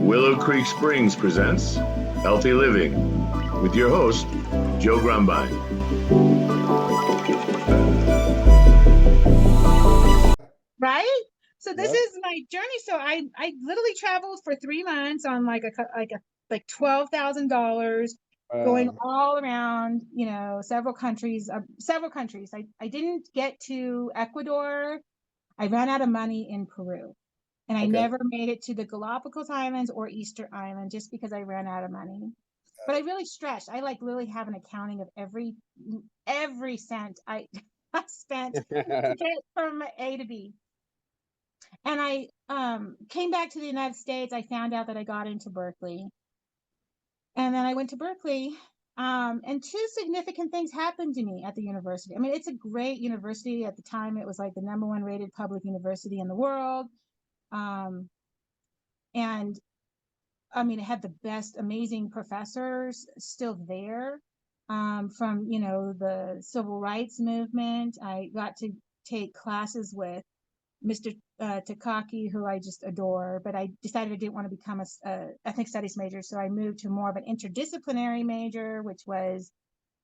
Willow Creek Springs presents Healthy Living with your host, Joe Grumbine. Right? So this is my journey. So I literally traveled for 3 months on like $12,000, going all around, several countries. I didn't get to Ecuador. I ran out of money in Peru, and I never made it to the Galapagos Islands or Easter Island just because I ran out of money. But I really stretched. I like literally have an accounting of every cent I spent to get from A to B. And I came back to the United States. I found out that I got into Berkeley. And then I went to Berkeley. And two significant things happened to me at the university. I mean, it's a great university. At the time, it was like the #1 rated public university in the world. And I mean, it had the best, amazing professors still there from, the civil rights movement. I got to take classes with Mr. Takaki, who I just adore, but I decided I didn't want to become a ethnic studies major, so I moved to more of an interdisciplinary major, which was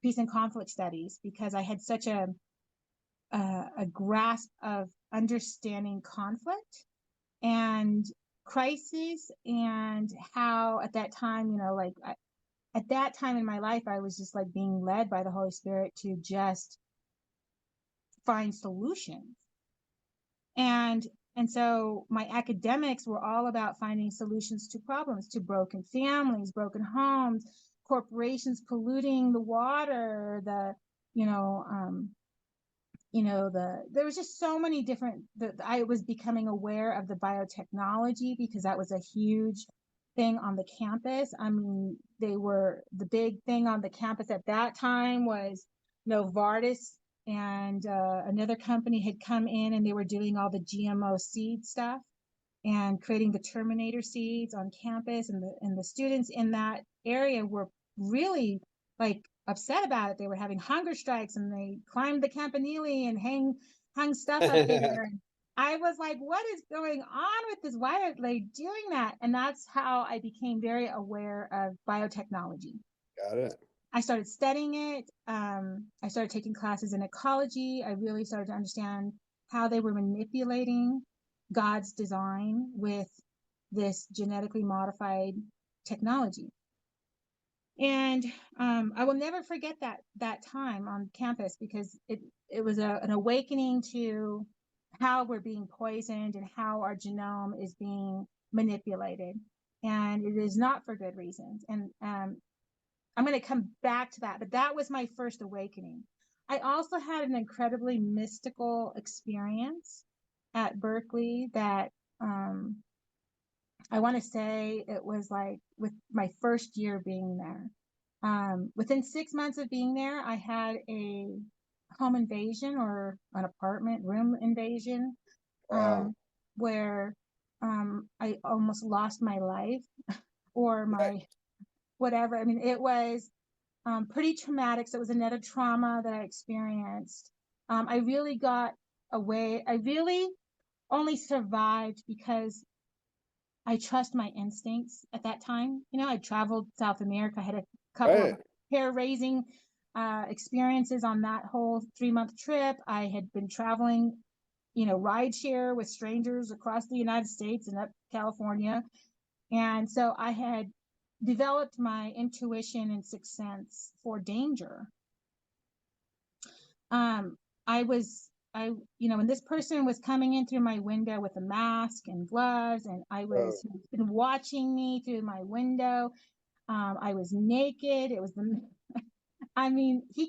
peace and conflict studies, because I had such a grasp of understanding conflict and crises, and how at that time, at that time in my life, I was just like being led by the Holy Spirit to just find solutions. And so my academics were all about finding solutions to problems, to broken families, broken homes, corporations polluting the water, there was just so many different, I was becoming aware of the biotechnology because that was a huge thing on the campus. I mean, the big thing on the campus at that time was Novartis and another company had come in, and they were doing all the GMO seed stuff and creating the Terminator seeds on campus, and the students in that area were really like upset about it. They were having hunger strikes, and they climbed the Campanile and hung stuff up there. And I was like, what is going on with this? Why are they doing that? And that's how I became very aware of biotechnology. Got it. I started studying it. I started taking classes in ecology. I really started to understand how they were manipulating God's design with this genetically modified technology. And I will never forget that time on campus, because it was an awakening to how we're being poisoned and how our genome is being manipulated. And it is not for good reasons. And I'm going to come back to that, but that was my first awakening. I also had an incredibly mystical experience at Berkeley that I want to say it was like with my first year being there. Within 6 months of being there, I had a home invasion, or an apartment room invasion, where I almost lost my life or my whatever. I mean, it was pretty traumatic. So it was another trauma that I experienced. I really got away. I really only survived because I trust my instincts at that time. I traveled South America. I had a couple of hair-raising experiences on that whole 3-month trip. I had been traveling, rideshare with strangers across the United States and up California. And so I had developed my intuition and sixth sense for danger. When this person was coming in through my window with a mask and gloves, and he'd been watching me through my window. I was naked. He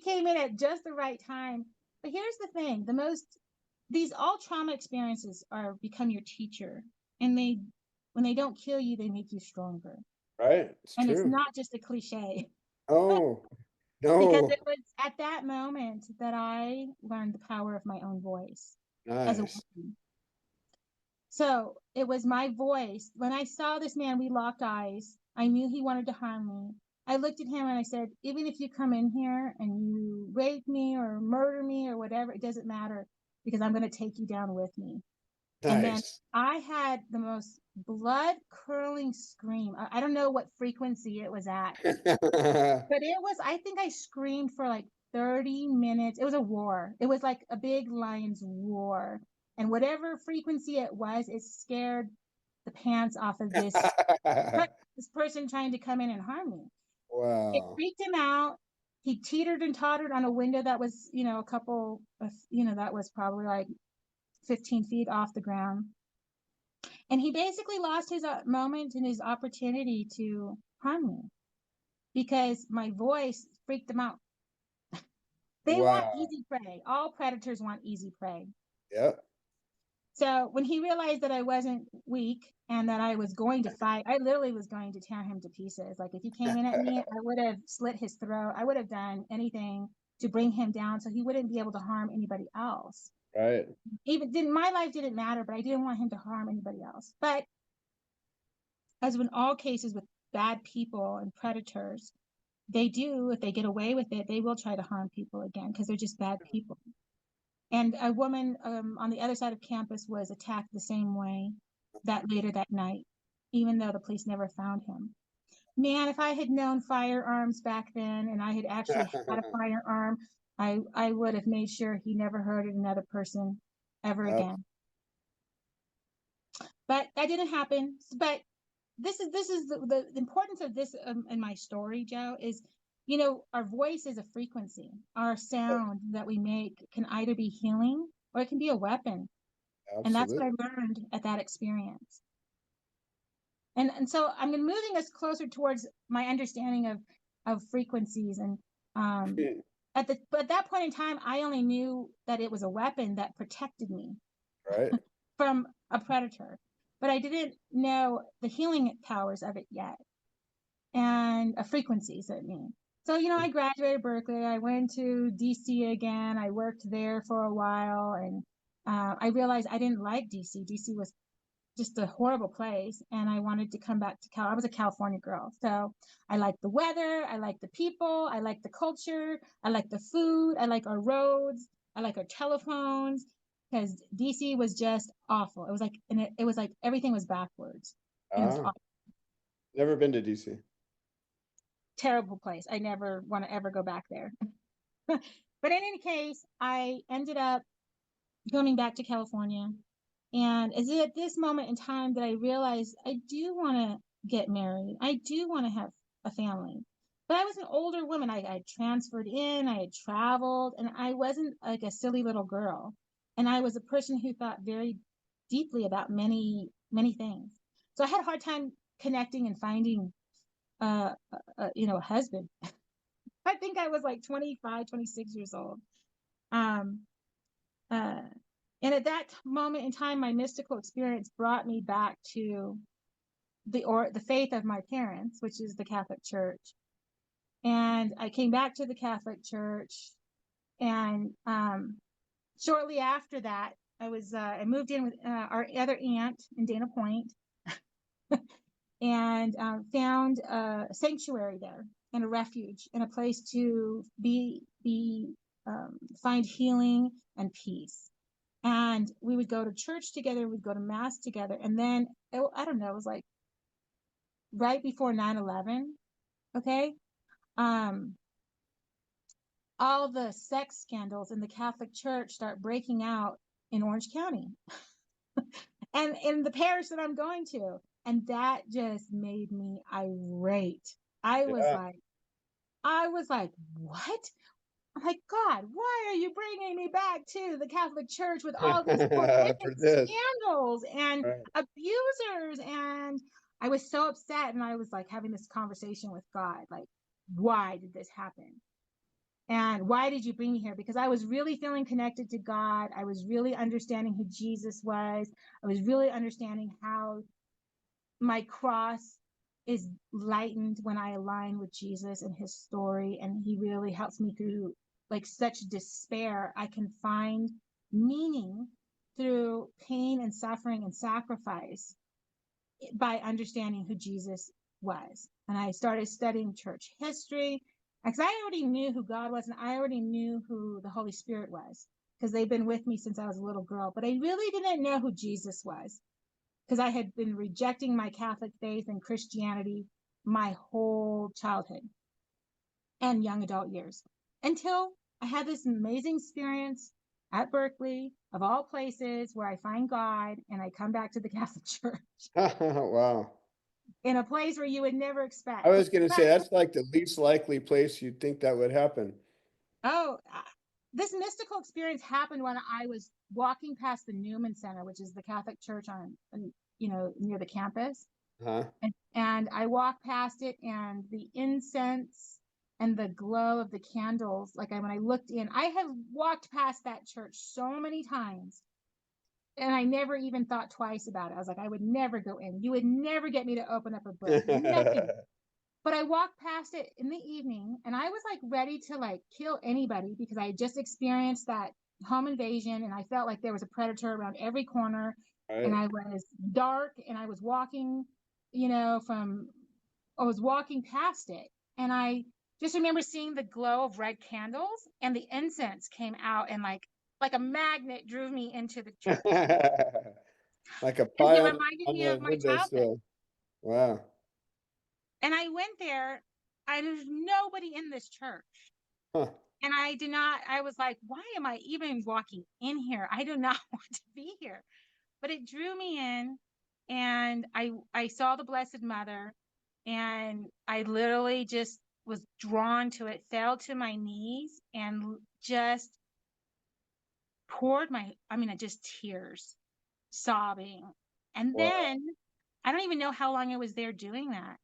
came in at just the right time. But here's the thing: these all trauma experiences become your teacher, and when they don't kill you, they make you stronger. Right. It's and true. It's not just a cliche. Oh, no. Because it was at that moment that I learned the power of my own voice. Nice. As a woman. So it was my voice. When I saw this man, we locked eyes. I knew he wanted to harm me. I looked at him and I said, even if you come in here and you rape me or murder me or whatever, it doesn't matter, because I'm going to take you down with me. And then Nice. I had the most blood curdling scream. I don't know what frequency it was at, but it was, I think I screamed for like 30 minutes. It was a war. It was like a big lion's roar. And whatever frequency it was, it scared the pants off of this person trying to come in and harm me. It Wow. freaked him out. He teetered and tottered on a window that was, a couple of, that was probably like 15 feet off the ground. And he basically lost his moment and his opportunity to harm me because my voice freaked them out. They want Wow. easy prey. All predators want easy prey. Yep. So when he realized that I wasn't weak and that I was going to fight, I literally was going to tear him to pieces. Like if he came in at me, I would have slit his throat. I would have done anything to bring him down so he wouldn't be able to harm anybody else. Right. Even didn't my life didn't matter, but I didn't want him to harm anybody else. But as in all cases with bad people and predators, they do, if they get away with it, they will try to harm people again because they're just bad people. And a woman on the other side of campus was attacked the same way later that night, even though the police never found him. Man, if I had known firearms back then and I had actually had a firearm, I would have made sure he never hurted another person ever Yep. again. But that didn't happen. But this is the importance of this in my story, Joe, is our voice is a frequency. Our sound that we make can either be healing or it can be a weapon. And that's what Absolutely. I learned at that experience. And so I'm moving us closer towards my understanding of frequencies. And at that point in time, I only knew that it was a weapon that protected me Right. from a predator, but I didn't know the healing powers of it yet and frequencies it mean. So, I graduated Berkeley. I went to DC again. I worked there for a while, and I realized I didn't like DC. DC was just a horrible place, and I wanted to come back to I was a California girl, so I liked the weather, I liked the people, I liked the culture, I liked the food, I like our roads, I like our telephones, because DC was just awful. It was like, and it was like everything was backwards, and it was awful. Never been to DC. Terrible place. I never want to ever go back there. But in any case, I ended up coming back to California. And is it at this moment in time that I realized I do want to get married? I do want to have a family. But I was an older woman. I had transferred in, I had traveled, and I wasn't like a silly little girl. And I was a person who thought very deeply about many, many things. So I had a hard time connecting and finding, a husband. I think I was like 25, 26 years old. Um, uh, and at that moment in time, my mystical experience brought me back to the faith of my parents, which is the Catholic Church. And I came back to the Catholic Church, and shortly after that, I moved in with our other aunt in Dana Point, and found a sanctuary there and a refuge and a place to find healing and peace. And we would go to church together, we'd go to mass together. And then, I don't know, it was like right before 9/11, okay? All the sex scandals in the Catholic Church start breaking out in Orange County and in the parish that I'm going to. And that just made me irate. I was like, what? I'm like, God, why are you bringing me back to the Catholic Church with all these For horrific this. scandals and Right. abusers? And I was so upset. And I was like having this conversation with God, like, why did this happen? And why did you bring me here? Because I was really feeling connected to God. I was really understanding who Jesus was. I was really understanding how my cross is lightened when I align with Jesus and his story. And he really helps me through like such despair. I can find meaning through pain and suffering and sacrifice by understanding who Jesus was. And I started studying church history because I already knew who God was and I already knew who the Holy Spirit was. because they've been with me since I was a little girl, but I really didn't know who Jesus was because I had been rejecting my Catholic faith and Christianity my whole childhood and young adult years until I had this amazing experience at Berkeley, of all places, where I find God and I come back to the Catholic Church Wow. in a place where you would never expect. I was going to say, that's like the least likely place you'd think that would happen. Oh, this mystical experience happened when I was walking past the Newman Center, which is the Catholic church near the campus. Huh? And I walked past it, and the incense and the glow of the candles, when I looked in, I have walked past that church so many times, and I never even thought twice about it. I was like, I would never go in. You would never get me to open up a book. Nothing. But I walked past it in the evening, and I was ready to kill anybody because I had just experienced that home invasion, and I felt like there was a predator around every corner. Right. And I was dark, and I was walking, I was walking past it, and I just remember seeing the glow of red candles, and the incense came out, and like a magnet drew me into the church. Like a Because it pile reminded on me the of my childhood. windowsill. Wow. And I went there. There's nobody in this church. Huh. And I was like, why am I even walking in here? I do not want to be here. But it drew me in, and I saw the Blessed Mother, and I literally just was drawn to it, fell to my knees, and just just tears, sobbing. And Wow. then I don't even know how long I was there doing that,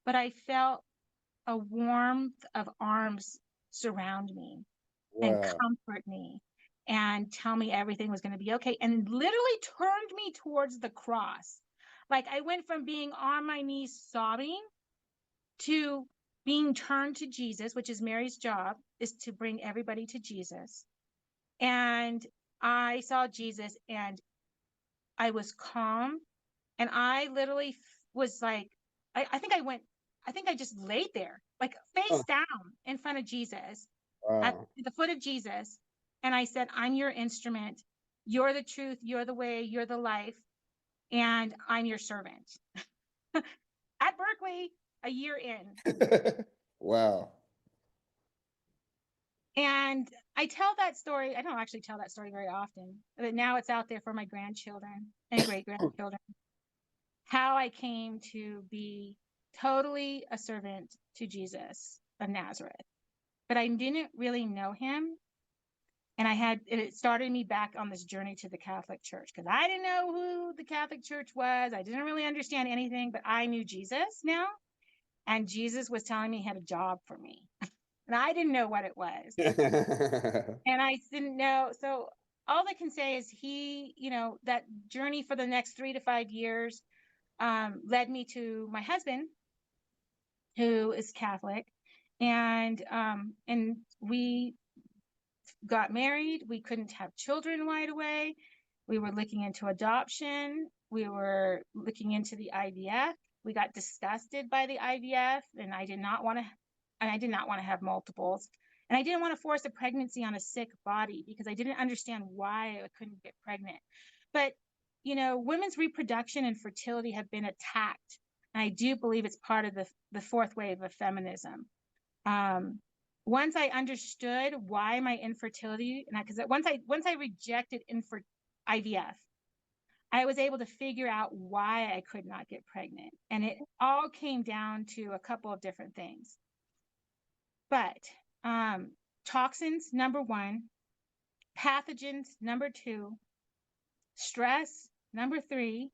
but I felt a warmth of arms surround me and Wow. comfort me and tell me everything was going to be okay, and literally turned me towards the cross. I went from being on my knees sobbing to being turned to Jesus, which is Mary's job, is to bring everybody to Jesus. And I saw Jesus, and I was calm, and I literally was I think I just laid there, face down in front of Jesus, at Wow. the foot of Jesus. And I said, I'm your instrument. You're the truth. You're the way. You're the life. And I'm your servant. At Berkeley, a year in. Wow. And I tell that story. I don't actually tell that story very often, but now it's out there for my grandchildren and great grandchildren. How I came to be totally a servant to Jesus of Nazareth. But I didn't really know him. And it started me back on this journey to the Catholic Church, because I didn't know who the Catholic Church was. I didn't really understand anything, but I knew Jesus now. And Jesus was telling me he had a job for me. And I didn't know what it was. And I didn't know. So all I can say is that journey for the next 3 to 5 years led me to my husband, who is Catholic. And we got married. We couldn't have children right away. We were looking into adoption. We were looking into the IVF. We got disgusted by the IVF, and I did not want to have multiples. And I didn't want to force a pregnancy on a sick body, because I didn't understand why I couldn't get pregnant. But, women's reproduction and fertility have been attacked. And I do believe it's part of the fourth wave of feminism. Once I understood why my infertility, and because once I rejected IVF, I was able to figure out why I could not get pregnant. And it all came down to a couple of different things. But toxins, number one, pathogens, number two, stress, number three,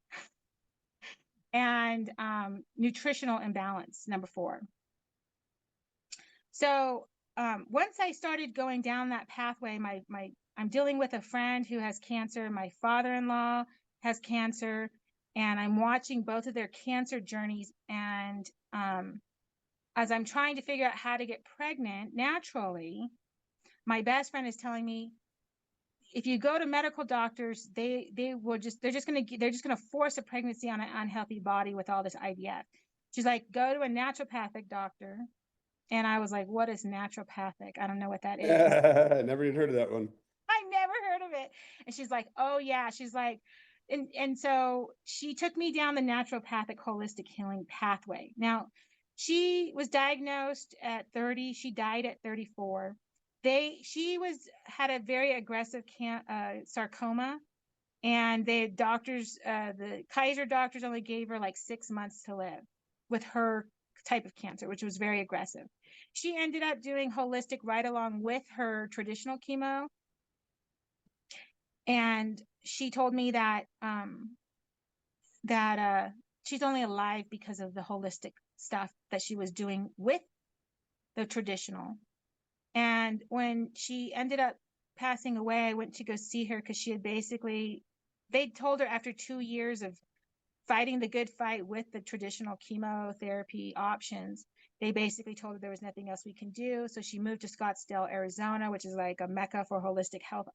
and nutritional imbalance, number four. So once I started going down that pathway, I'm dealing with a friend who has cancer. My father-in-law has cancer, and I'm watching both of their cancer journeys. And as I'm trying to figure out how to get pregnant naturally, my best friend is telling me, if you go to medical doctors, they're just going to force a pregnancy on an unhealthy body with all this IVF. She's like, go to a naturopathic doctor. And I was like, what is naturopathic? I don't know what that is. I never even heard of that one. I never heard And she's like, oh yeah. She's like, and so she took me down the naturopathic holistic healing pathway. Now, she was diagnosed at 30. She died at 34. She had a very aggressive sarcoma, and the Kaiser doctors only gave her like 6 months to live with her type of cancer, which was very aggressive. She ended up doing holistic right along with her traditional chemo. And she told me that she's only alive because of the holistic stuff that she was doing with the traditional. And when she ended up passing away, I went to go see her because they told her after 2 years of fighting the good fight with the traditional chemotherapy options, they basically told her there was nothing else we can do. So she moved to Scottsdale, Arizona, which is like a mecca for holistic health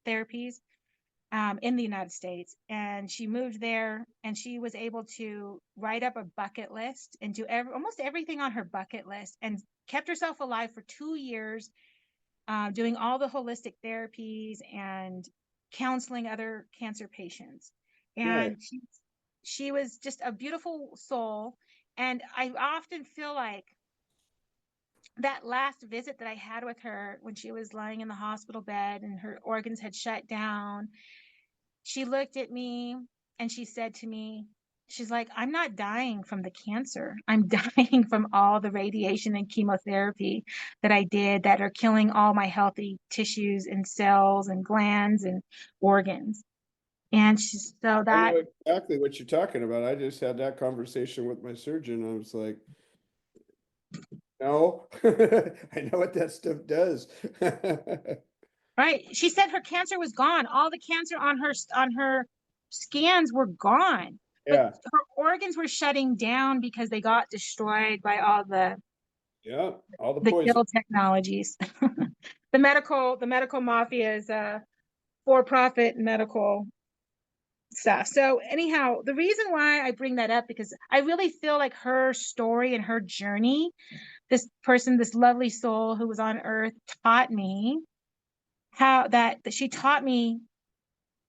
therapies in the United States. And she moved there, and she was able to write up a bucket list and do almost everything on her bucket list, and kept herself alive for 2 years, doing all the holistic therapies and counseling other cancer patients. And Right. she was just a beautiful soul. And I often feel like that last visit that I had with her when she was lying in the hospital bed and her organs had shut down, she looked at me and she said to me, she's like, I'm not dying from the cancer. I'm dying from all the radiation and chemotherapy that I did that are killing all my healthy tissues and cells and glands and organs. And so I that, know exactly what you're talking about. I just had that conversation with my surgeon. I was like, no, I know what that stuff does. right. She said her cancer was gone. All the cancer on her scans were gone. But Yeah, her organs were shutting down because they got destroyed by all yeah, all the the poison. kill technologies. The medical mafia is for-profit medical stuff. So anyhow, the reason why I bring that up, because I really feel like her story and her journey, this lovely soul who was on earth, taught me that she taught me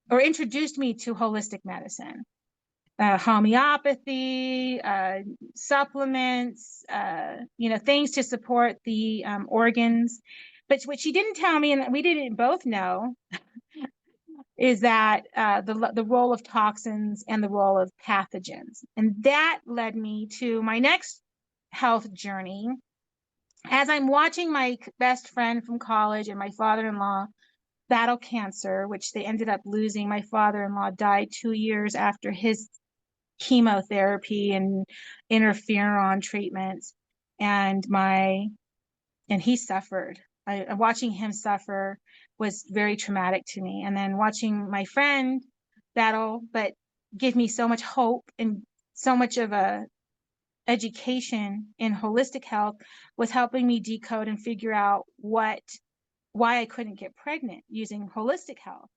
or introduced me to holistic medicine, homeopathy, supplements, things to support the organs. But what she didn't tell me, and we didn't both know, is that the role of toxins and the role of pathogens. And that led me to my next health journey. As I'm watching my best friend from college and my father-in-law battle cancer, which they ended up losing. My father-in-law died 2 years after his chemotherapy and interferon treatments, and he suffered. Watching him suffer was very traumatic to me. And then watching my friend battle, but give me so much hope and so much of a education in holistic health, was helping me decode and figure out why I couldn't get pregnant using holistic health.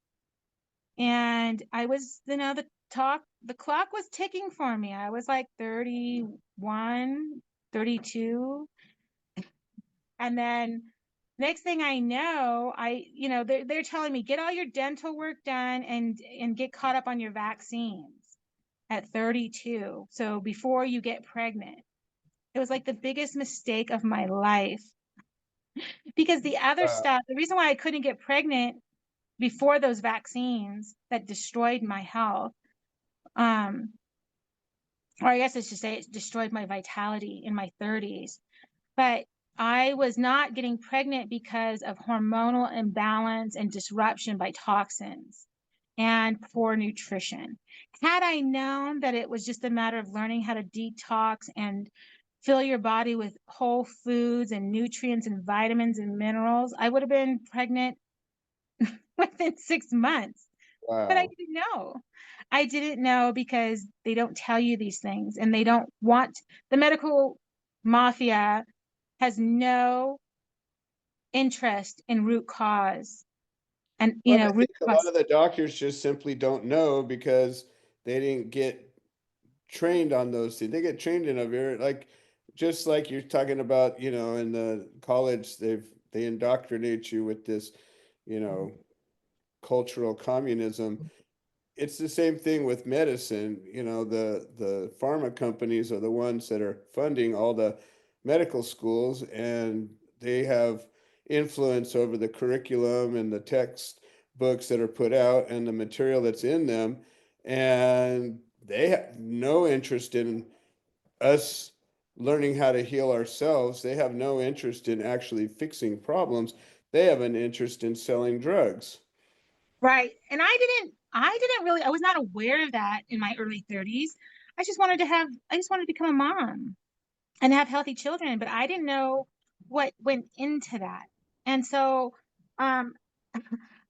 And I was, the clock was ticking for me. I was like 31, 32. And then next thing I know, they're telling me, get all your dental work done and get caught up on your vaccines at 32. So before you get pregnant. It was like the biggest mistake of my life, because the other Uh, stuff, the reason why I couldn't get pregnant before those vaccines that destroyed my health, um, or I guess I should say it destroyed my vitality in my 30s. But I was not getting pregnant because of hormonal imbalance and disruption by toxins and poor nutrition. Had I known that it was just a matter of learning how to detox and fill your body with whole foods and nutrients and vitamins and minerals, I would have been pregnant within 6 months. But I wow. didn't know. I didn't know because they don't tell you these things, and they don't want, the medical mafia has no interest in root cause and, Well, I root think a lot cause. of the doctors just simply don't know because they didn't get trained on those things. They get trained in a very like just like you're talking about, in the college they indoctrinate you with this, you know, cultural communism. It's the same thing with medicine. The pharma companies are the ones that are funding all the medical schools, and they have influence over the curriculum and the textbooks that are put out and the material that's in them. And they have no interest in us learning how to heal ourselves. They have no interest in actually fixing problems. They have an interest in selling drugs. Right. And I was not aware of that in my early 30s. I just wanted to become a mom and have healthy children, but I didn't know what went into that. And so, um,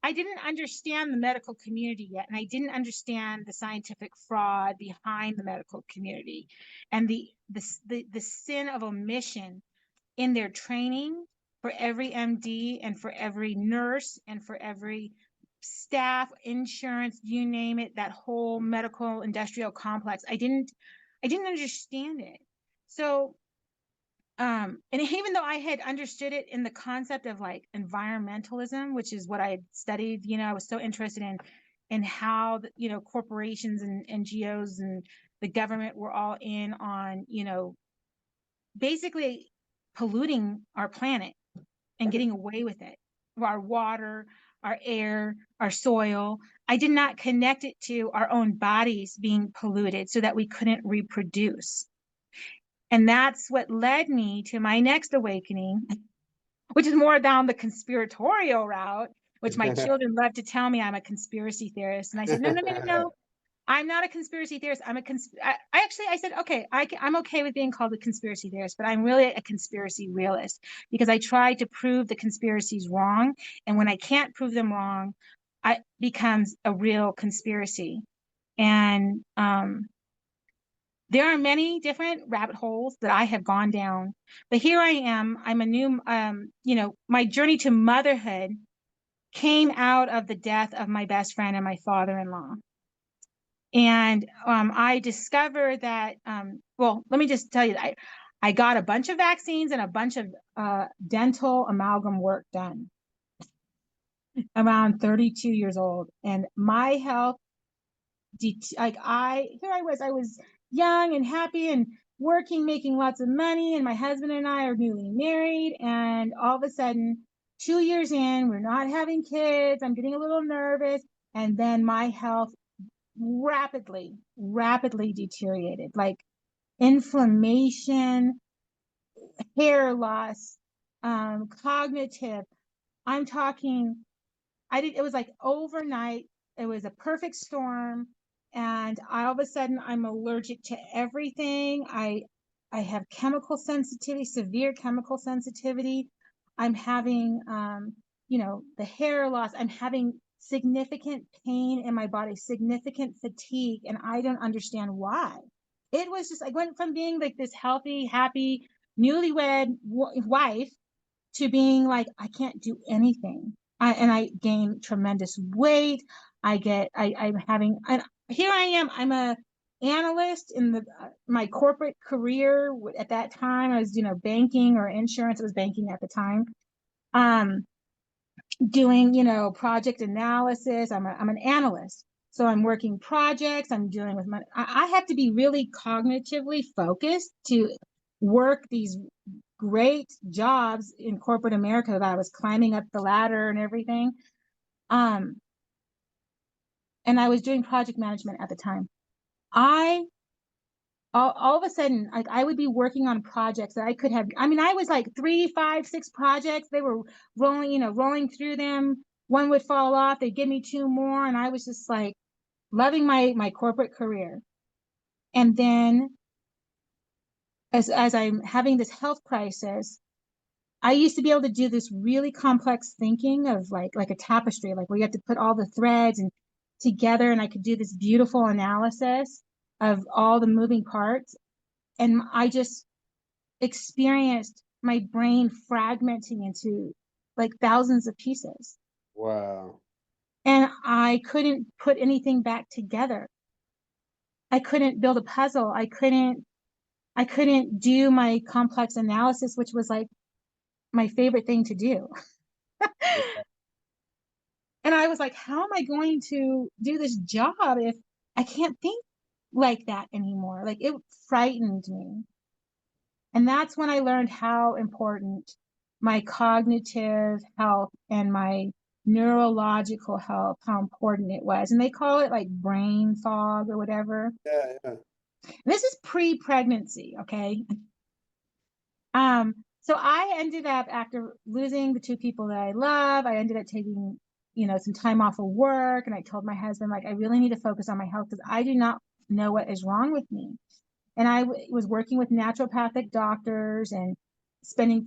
I didn't understand the medical community yet, and I didn't understand the scientific fraud behind the medical community and the sin of omission in their training for every MD and for every nurse and for every staff, insurance, you name it, that whole medical industrial complex. I didn't understand it. So, and even though I had understood it in the concept of like environmentalism, which is what I had studied, I was so interested in how corporations and NGOs and the government were all in on, basically polluting our planet and getting away with it. Our water, our air, our soil. I did not connect it to our own bodies being polluted so that we couldn't reproduce. And that's what led me to my next awakening, which is more down the conspiratorial route, which my children love to tell me I'm a conspiracy theorist. And I said, no, no, no, no, no. I'm not a conspiracy theorist. I said, okay, I'm okay with being called a conspiracy theorist, but I'm really a conspiracy realist because I try to prove the conspiracies wrong. And when I can't prove them wrong, it becomes a real conspiracy. And there are many different rabbit holes that I have gone down, but here I am. I'm a new, my journey to motherhood came out of the death of my best friend and my father-in-law. And I discovered that, well, let me just tell you, I got a bunch of vaccines and a bunch of dental amalgam work done around 32 years old. And my health, I was young and happy and working, making lots of money. And my husband and I are newly married. And all of a sudden, 2 years in, we're not having kids. I'm getting a little nervous. And then my health rapidly deteriorated, like inflammation, hair loss, cognitive. I'm talking, it was like overnight. It was a perfect storm. And all of a sudden I'm allergic to everything. I have chemical sensitivity, severe chemical sensitivity. I'm having, the hair loss. I'm having significant pain in my body, significant fatigue, and I don't understand why. It was just, I went from being like this healthy, happy, newlywed wife to being like, I can't do anything. And I gain tremendous weight. I'm having, and here I am, I'm a analyst in my corporate career. At that time, I was, banking or insurance. It was banking at the time. Doing, project analysis. I'm an analyst. So I'm working projects. I'm dealing with money. I have to be really cognitively focused to work these great jobs in corporate America that I was climbing up the ladder and everything. And I was doing project management at the time. All of a sudden, like I would be working on projects that I could have. I mean, I was like 3, 5, 6 projects. They were rolling through them. One would fall off. They'd give me 2 more. And I was just like loving my corporate career. And then as I'm having this health crisis, I used to be able to do this really complex thinking of like a tapestry, like where you have to put all the threads and together, and I could do this beautiful analysis of all the moving parts. And I just experienced my brain fragmenting into like thousands of pieces. Wow. And I couldn't put anything back together. I couldn't build a puzzle. I couldn't do my complex analysis, which was like my favorite thing to do. And I was like, how am I going to do this job if I can't think like that anymore? Like it frightened me. And that's when I learned how important my cognitive health and my neurological health, how important it was. And they call it like brain fog or whatever. Yeah, yeah. This is pre-pregnancy, okay? So I ended up, after losing the two people that I love, I ended up taking, some time off of work. And I told my husband, like, I really need to focus on my health because I do not know what is wrong with me. And I was working with naturopathic doctors and spending,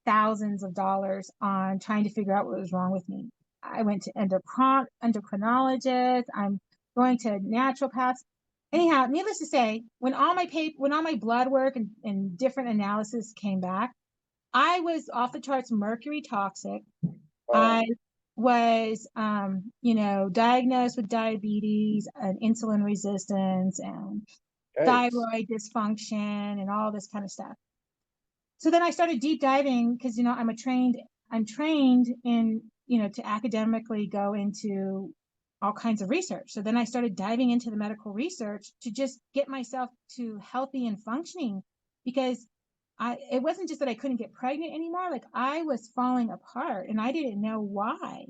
thousands of dollars on trying to figure out what was wrong with me. I went to endocrinologist. I'm going to naturopaths. Anyhow, needless to say, when all my blood work and different analysis came back, I was off the charts mercury toxic. Wow. I was, diagnosed with diabetes and insulin resistance and Yikes. thyroid dysfunction and all this kind of stuff. So then I started deep diving because, I'm trained in, to academically go into all kinds of research. So then I started diving into the medical research to just get myself to healthy and functioning because it wasn't just that I couldn't get pregnant anymore. Like I was falling apart and I didn't know why.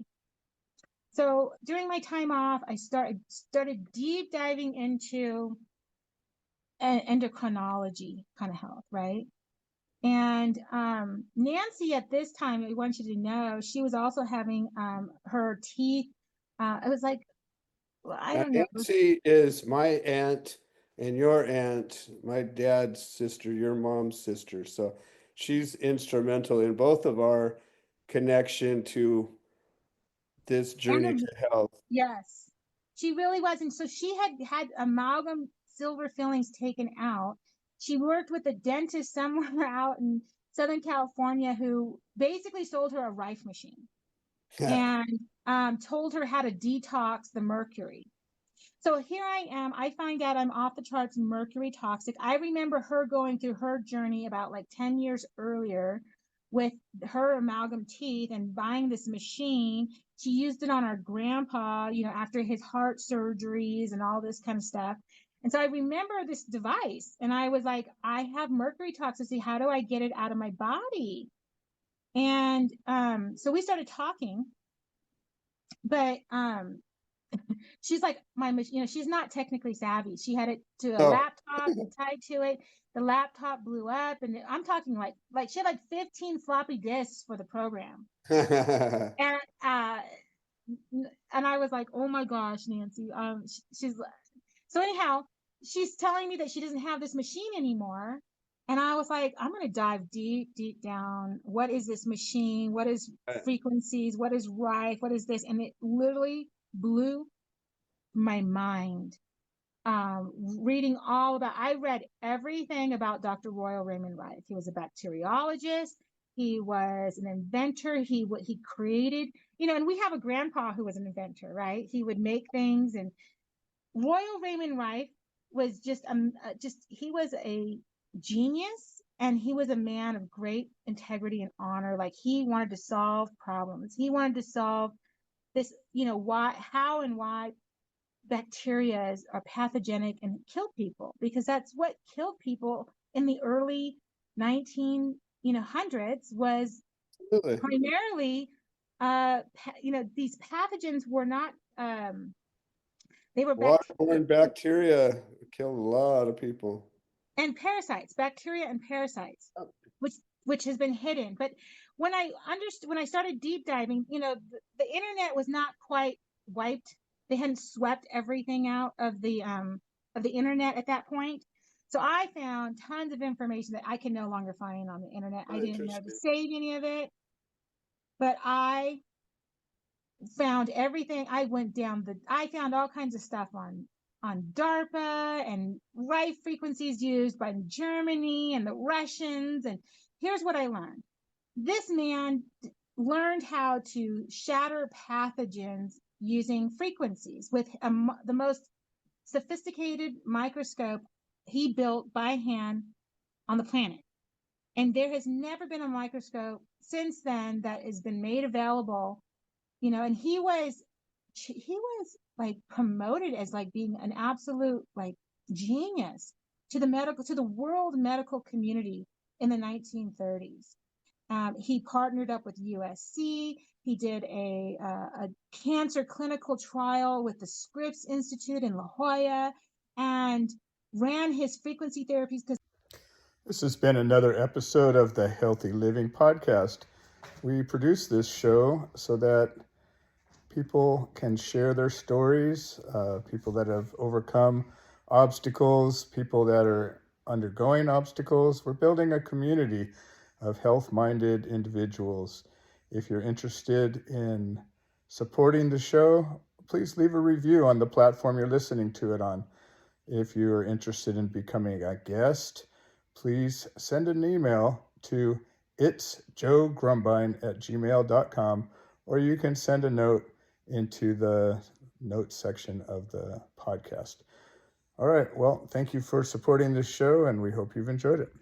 So during my time off, I started deep diving into endocrinology kind of health, right? And Nancy at this time, I want you to know, she was also having her teeth. It was like, well, I Now, don't know. Nancy is my aunt and your aunt, my dad's sister, your mom's sister. So she's instrumental in both of our connection to this journey And to health. yes, she really was. And so she had amalgam silver fillings taken out. She worked with a dentist somewhere out in Southern California who basically sold her a Rife machine and told her how to detox the mercury. So here I am. I find out I'm off the charts mercury toxic. I remember her going through her journey about like 10 years earlier with her amalgam teeth and buying this machine. She used it on our grandpa, after his heart surgeries and all this kind of stuff. And so I remember this device and I was like, I have mercury toxicity. How do I get it out of my body? And so we started talking, but she's like she's not technically savvy. She had it to a No. laptop and tied to it. The laptop blew up and I'm talking like she had like 15 floppy disks for the program. And and I was like, oh my gosh, Nancy. She's so anyhow, she's telling me that she doesn't have this machine anymore. And I was like, I'm going to dive deep, deep down. What is this machine? What is frequencies? What is Rife? What is this? And it literally blew my mind. Reading all about, I read everything about Dr. Royal Raymond Rife. He was a bacteriologist. He was an inventor. He created, and we have a grandpa who was an inventor, right? He would make things. And Royal Raymond Rife was he was a genius and he was a man of great integrity and honor. Like he wanted to solve problems. He wanted to solve this, how and why bacteria are pathogenic and kill people, because that's what killed people in the early 1900s was Absolutely. primarily these pathogens were not they were bacteria Waterborne bacteria killed a lot of people. and parasites, bacteria and parasites, which has been hidden. But when I started deep diving, the internet was not quite wiped. They hadn't swept everything out of the internet at that point. So I found tons of information that I can no longer find on the internet. Oh, I didn't know to interesting. save any of it, but I found everything. I found all kinds of stuff on DARPA and Rife frequencies used by Germany and the Russians. And here's what I learned. This man learned how to shatter pathogens using frequencies with the most sophisticated microscope he built by hand on the planet. And there has never been a microscope since then that has been made available and he was like promoted as like being an absolute like genius to the world medical community in the 1930s. He partnered up with USC. He did a cancer clinical trial with the Scripps Institute in La Jolla, and ran his frequency therapies. This has been another episode of the Healthy Living Podcast. We produce this show so that people can share their stories, people that have overcome obstacles, people that are undergoing obstacles. We're building a community of health-minded individuals. If you're interested in supporting the show, please leave a review on the platform you're listening to it on. If you're interested in becoming a guest, please send an email to itsjoegrumbine@gmail.com, or you can send a note into the notes section of the podcast. All right. Well, thank you for supporting this show, and we hope you've enjoyed it.